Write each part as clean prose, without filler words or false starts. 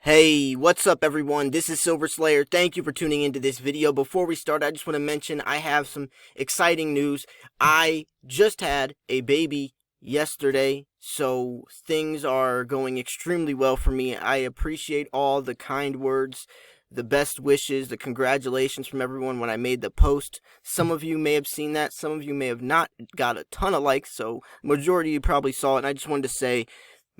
Hey, what's up everyone? This is Silver Slayer. Thank you for tuning into this video. Before we start, I just want to mention I have some exciting news. I just had a baby yesterday, so things are going extremely well for me. I appreciate all the kind words, the best wishes, the congratulations from everyone when I made the post. Some of you may have seen that, some of you may have not. Got a ton of likes, so majority of you probably saw it, and I just wanted to say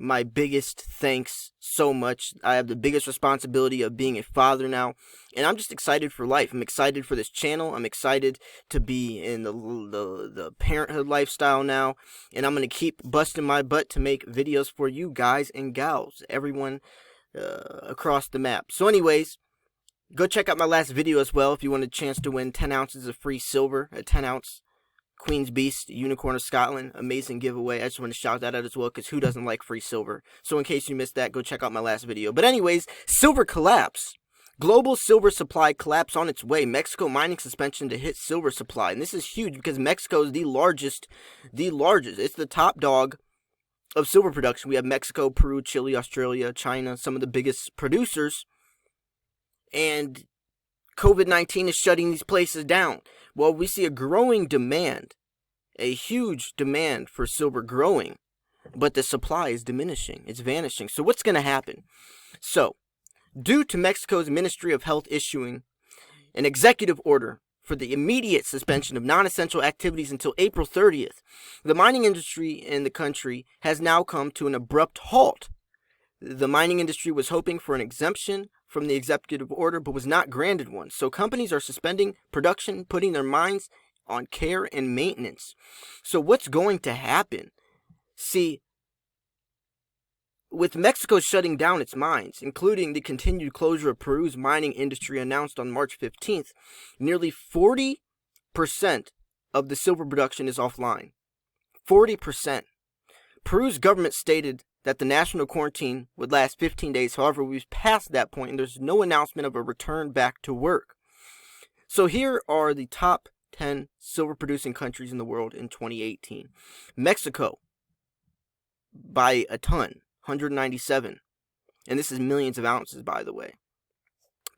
my biggest thanks so much. I have the biggest responsibility of being a father now, and I'm just excited for life. I'm excited for this channel. I'm excited to be in the parenthood lifestyle now, and I'm going to keep busting my butt to make videos for you guys and gals, everyone across the map. So anyways, go check out my last video as well if you want a chance to win 10 ounces of free silver, a 10-ounce Queen's Beast, Unicorn of Scotland. Amazing giveaway. I just want to shout that out as well, because who doesn't like free silver? So in case you missed that, go check out my last video. But anyways, silver collapse. Global silver supply collapse on its way. Mexico mining suspension to hit silver supply. And this is huge because Mexico is the largest. It's the top dog of silver production. We have Mexico, Peru, Chile, Australia, China, some of the biggest producers. And COVID-19 is shutting these places down. Well, we see a growing demand, a huge demand for silver growing, but the supply is diminishing. It's vanishing. So what's going to happen? So, due to Mexico's Ministry of Health issuing an executive order for the immediate suspension of non-essential activities until April 30th, the mining industry in the country has now come to an abrupt halt. The mining industry was hoping for an exemption from the executive order, but was not granted one. So companies are suspending production, putting their mines on care and maintenance. So what's going to happen? See, with Mexico shutting down its mines, including the continued closure of Peru's mining industry announced on March 15th, nearly 40% of the silver production is offline. 40%. Peru's government stated that the national quarantine would last 15 days. However, we've passed that point, and there's no announcement of a return back to work. So here are the top 10 silver-producing countries in the world in 2018. Mexico, by a ton, 197. And this is millions of ounces, by the way.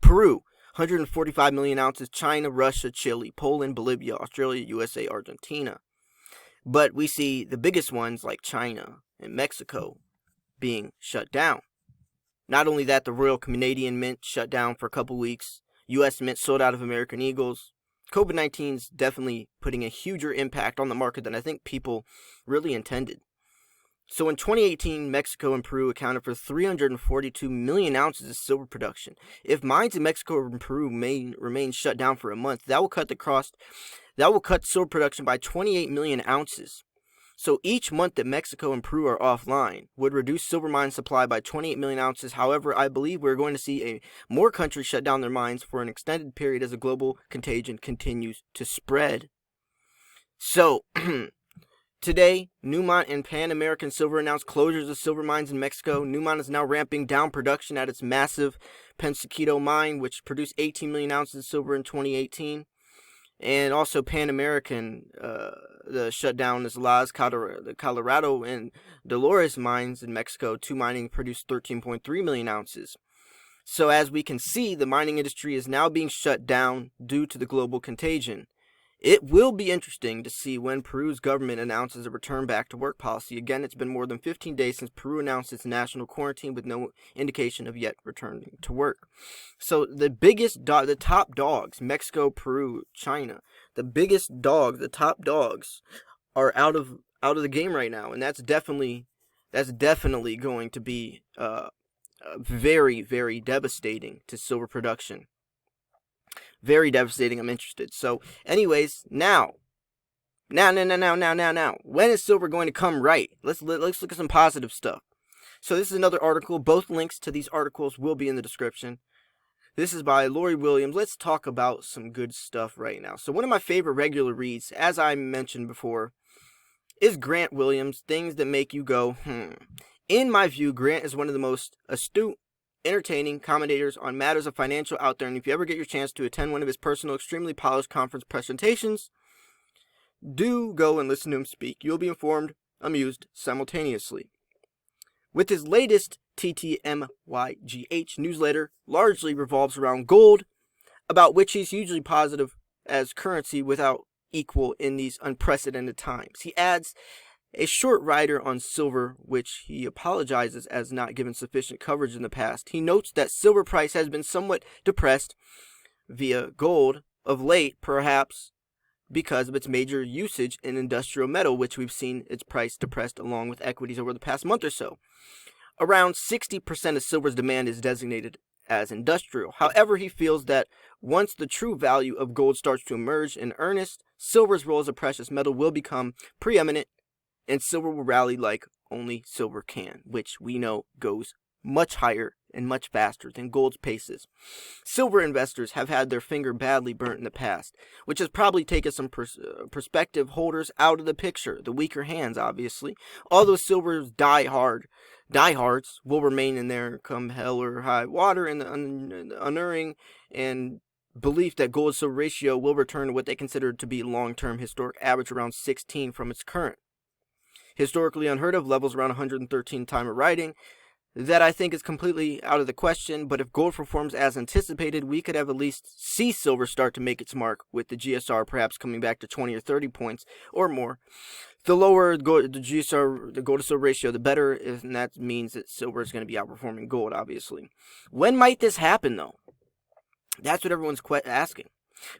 Peru, 145 million ounces. China, Russia, Chile, Poland, Bolivia, Australia, USA, Argentina. But we see the biggest ones like China and Mexico being shut down. Not only that, the Royal Canadian Mint shut down for a couple weeks. U.S. Mint sold out of American Eagles. COVID-19 is definitely putting a huger impact on the market than I think people really intended. So in 2018, Mexico and Peru accounted for 342 million ounces of silver production. If mines in Mexico and Peru may remain shut down for a month, that will cut silver production by 28 million ounces. So each month that Mexico and Peru are offline would reduce silver mine supply by 28 million ounces. However, I believe we're going to see more countries shut down their mines for an extended period as the global contagion continues to spread. So, today, Newmont and Pan American Silver announced closures of silver mines in Mexico. Newmont is now ramping down production at its massive Pensaquito mine, which produced 18 million ounces of silver in 2018. And also Pan American, the shutdown is the Colorado and Dolores mines in Mexico. Two mining produced 13.3 million ounces. So as we can see, the mining industry is now being shut down due to the global contagion. It will be interesting to see when Peru's government announces a return back to work policy. Again, it's been more than 15 days since Peru announced its national quarantine with no indication of yet returning to work. So the top dogs, Mexico, Peru, China, the top dogs are out of the game right now, and that's definitely going to be very, very devastating to silver production. Very devastating. I'm interested. So, anyways, now. When is silver going to come right? Let's look at some positive stuff. So this is another article. Both links to these articles will be in the description. This is by Lori Williams. Let's talk about some good stuff right now. So one of my favorite regular reads, as I mentioned before, is Grant Williams. Things that make you go, In my view, Grant is one of the most astute, entertaining commentators on matters of financial out there, and if you ever get your chance to attend one of his personal, extremely polished conference presentations, do go and listen to him speak. You'll be informed, amused, simultaneously. With his latest TTMYGH newsletter largely revolves around gold, about which he's hugely positive as currency without equal in these unprecedented times. He adds a short rider on silver, which he apologizes as not given sufficient coverage in the past. He notes that silver price has been somewhat depressed via gold of late, perhaps because of its major usage in industrial metal, which we've seen its price depressed along with equities over the past month or so. Around 60% of silver's demand is designated as industrial. However, he feels that once the true value of gold starts to emerge in earnest, silver's role as a precious metal will become preeminent, and silver will rally like only silver can, which we know goes much higher and much faster than gold's paces. Silver investors have had their finger badly burnt in the past, which has probably taken some prospective holders out of the picture, the weaker hands obviously. Although silver's diehards will remain in there come hell or high water, and the unerring and belief that gold-silver ratio will return to what they consider to be long-term historic average around 16 from its current historically unheard of levels around 113 time of writing. That I think is completely out of the question, but if gold performs as anticipated, we could have at least see silver start to make its mark, with the GSR perhaps coming back to 20 or 30 points or more. The lower the GSR, the gold to silver ratio, the better, and that means that silver is going to be outperforming gold, obviously. When might this happen, though? That's what everyone's asking.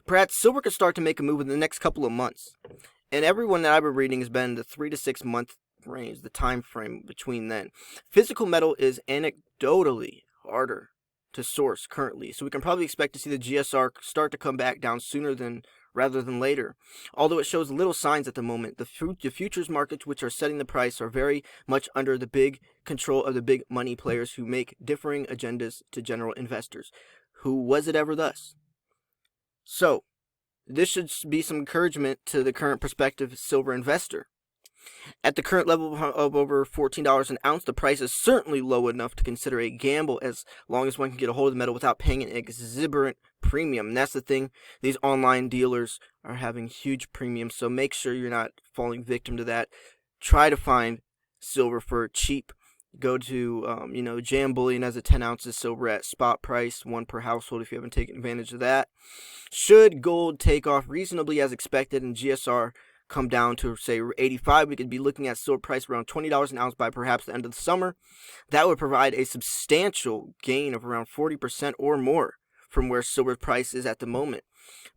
Perhaps silver could start to make a move in the next couple of months, and everyone that I've been reading has been in the 3 to 6 month range, the time frame between then. Physical metal is anecdotally harder to source currently, so we can probably expect to see the GSR start to come back down sooner rather than later. Although it shows little signs at the moment, the futures markets which are setting the price are very much under the big control of the big money players who make differing agendas to general investors. Who was it ever thus? So, this should be some encouragement to the current prospective silver investor. At the current level of over $14 an ounce, the price is certainly low enough to consider a gamble as long as one can get a hold of the metal without paying an exorbitant premium. And that's the thing, these online dealers are having huge premiums, so make sure you're not falling victim to that. Try to find silver for cheap. Go to, Jam Bullion has a 10 ounces silver at spot price, 1 per household if you haven't taken advantage of that. Should gold take off reasonably as expected and GSR come down to, say, 85, we could be looking at silver price around $20 an ounce by perhaps the end of the summer. That would provide a substantial gain of around 40% or more from where silver price is at the moment.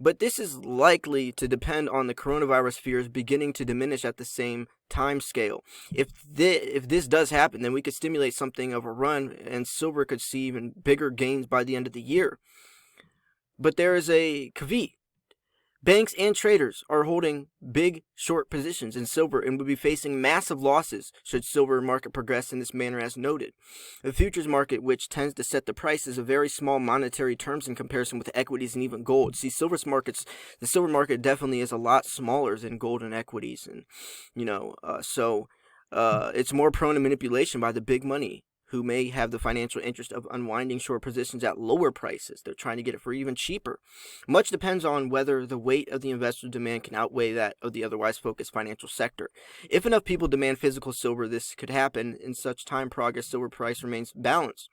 But this is likely to depend on the coronavirus fears beginning to diminish at the same time scale. If this does happen, then we could stimulate something of a run, and silver could see even bigger gains by the end of the year. But there is a caveat. Banks and traders are holding big short positions in silver and would be facing massive losses should silver market progress in this manner as noted. The futures market, which tends to set the price, is a very small monetary terms in comparison with equities and even gold. See, the silver market definitely is a lot smaller than gold and equities, and it's more prone to manipulation by the big money, who may have the financial interest of unwinding short positions at lower prices. They're trying to get it for even cheaper. Much depends on whether the weight of the investor demand can outweigh that of the otherwise focused financial sector. If enough people demand physical silver, this could happen. In such time progress, silver price remains balanced.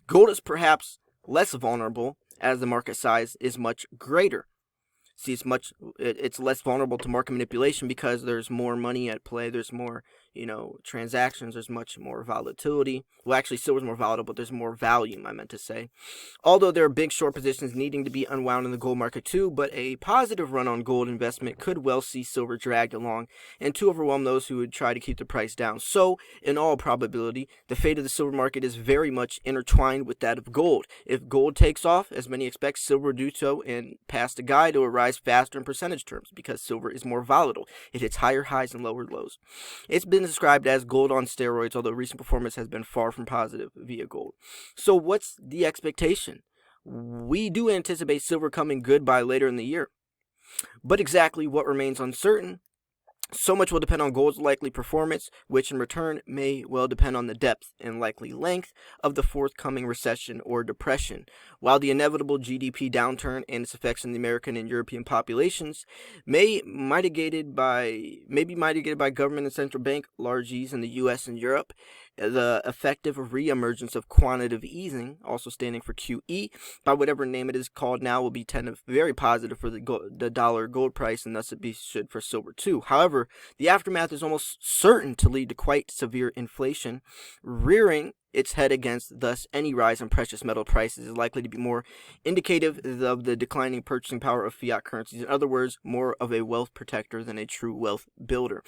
Gold is perhaps less vulnerable as the market size is much greater. See, it's less vulnerable to market manipulation because there's more money at play, there's more, transactions, there's much more volatility. Well, actually, silver's more volatile, but there's more volume, I meant to say. Although there are big short positions needing to be unwound in the gold market too, but a positive run on gold investment could well see silver dragged along and to overwhelm those who would try to keep the price down. So, in all probability, the fate of the silver market is very much intertwined with that of gold. If gold takes off, as many expect, silver will do so and pass the guide or rise faster in percentage terms because silver is more volatile. It hits higher highs and lower lows. It's been described as gold on steroids, although recent performance has been far from positive via gold. So what's the expectation? We do anticipate silver coming good by later in the year, but exactly what remains uncertain. So much will depend on gold's likely performance, which in return may well depend on the depth and likely length of the forthcoming recession or depression. While the inevitable GDP downturn and its effects on the American and European populations may be mitigated by government and central bank largesse in the US and Europe, the effective reemergence of quantitative easing, also standing for QE, by whatever name it is called now, will be very positive for the dollar gold price, and thus it should for silver too. However, the aftermath is almost certain to lead to quite severe inflation, rearing its head against. Thus, any rise in precious metal prices is likely to be more indicative of the declining purchasing power of fiat currencies. In other words, more of a wealth protector than a true wealth builder.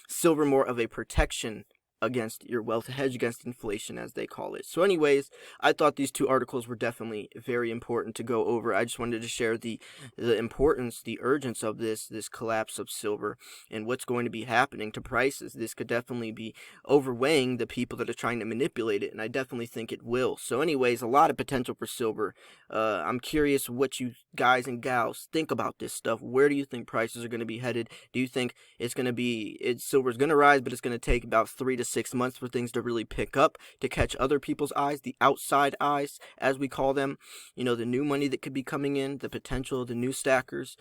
Silver more of a protection against your wealth, hedge against inflation, as they call it. So anyways, I thought these two articles were definitely very important to go over. I just wanted to share the importance, the urgence of this collapse of silver and what's going to be happening to prices. This could definitely be overweighing the people that are trying to manipulate it, and I definitely think it will. So anyways, a lot of potential for silver. I'm curious what you guys and gals think about this stuff. Where do you think prices are going to be headed? Do you think it's going to be, silver's going to rise, but it's going to take about 3 to 6 months for things to really pick up, to catch other people's eyes, the outside eyes, as we call them, the new money that could be coming in, the potential, the new stackers.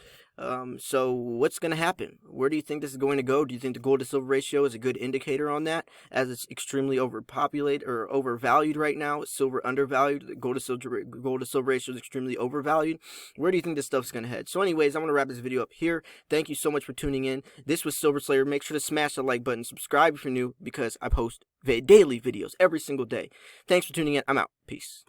So what's going to happen? Where do you think this is going to go? Do you think the gold to silver ratio is a good indicator on that, as it's extremely overpopulated or overvalued right now? Silver undervalued. The gold to silver ratio is extremely overvalued. Where do you think this stuff's going to head? So anyways, I'm going to wrap this video up here. Thank you so much for tuning in. This was Silver Slayer. Make sure to smash the like button. Subscribe if you're new, because I post daily videos every single day. Thanks for tuning in. I'm out. Peace.